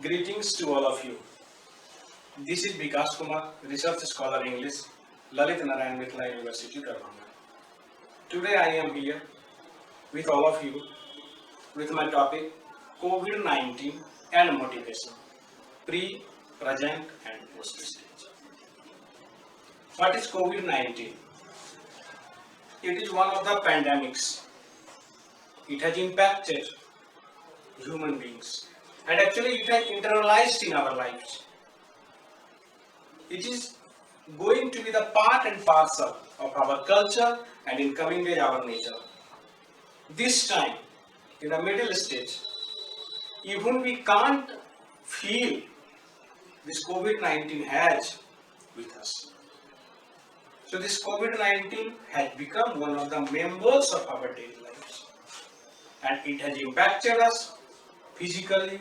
Greetings to all of you. This is Vikas Kumar, Research Scholar English, Lalit Narayan Mithila University, Darbhanga. Today I am here with all of you with my topic COVID-19 and motivation, pre, present and post stage. What is COVID-19? It is one of the pandemics. It has impacted human beings and actually it has internalized in our lives. It is going to be the part and parcel of our culture and in coming days our nature. This time, in the middle stage, even we can't feel this COVID-19 has with us. So this COVID-19 has become one of the members of our daily lives and it has impacted us physically,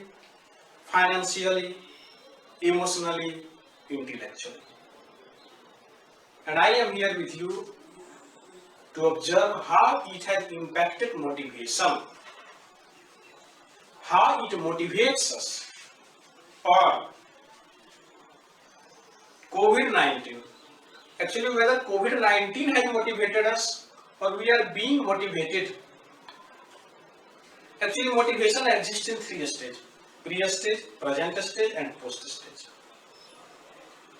financially, emotionally, intellectually. And I am here with you to observe how it has impacted motivation, how it motivates us, or COVID-19. Actually, whether COVID-19 has motivated us or we are being motivated. Actually, motivation exists in three stages: pre-stage, present stage, and post-stage.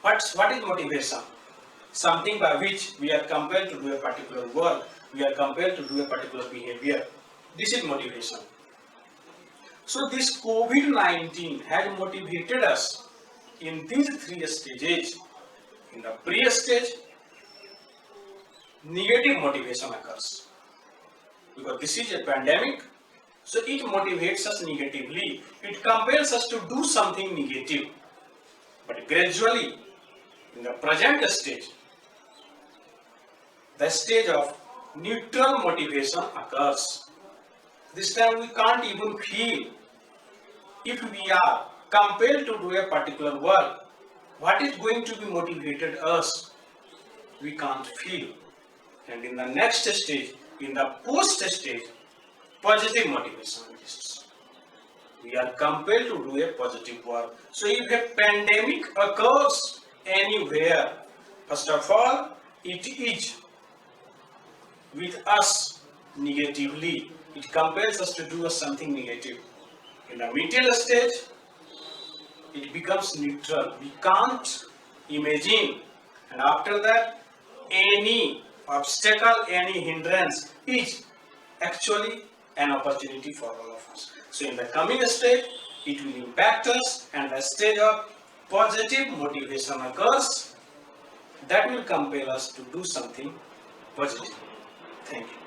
What is motivation? Something by which we are compelled to do a particular work, we are compelled to do a particular behavior. This is motivation. So this COVID-19 has motivated us in these three stages. In the pre-stage, negative motivation occurs because this is a pandemic, so it motivates us negatively. It compels us to do something negative. But gradually, in the present stage, the stage of neutral motivation occurs. This time we can't even feel if we are compelled to do a particular work. What is going to be motivated us? We can't feel. And in the next stage, in the post stage, positive motivation exists. We are compelled to do a positive work. So if a pandemic occurs anywhere, first of all, it is with us negatively. It compels us to do something negative. In the middle stage, it becomes neutral. We can't imagine. And after that, any obstacle, any hindrance is actually an opportunity for all of us. So in the coming stage, it will impact us, and the stage of positive motivation occurs that will compel us to do something positive. Thank you.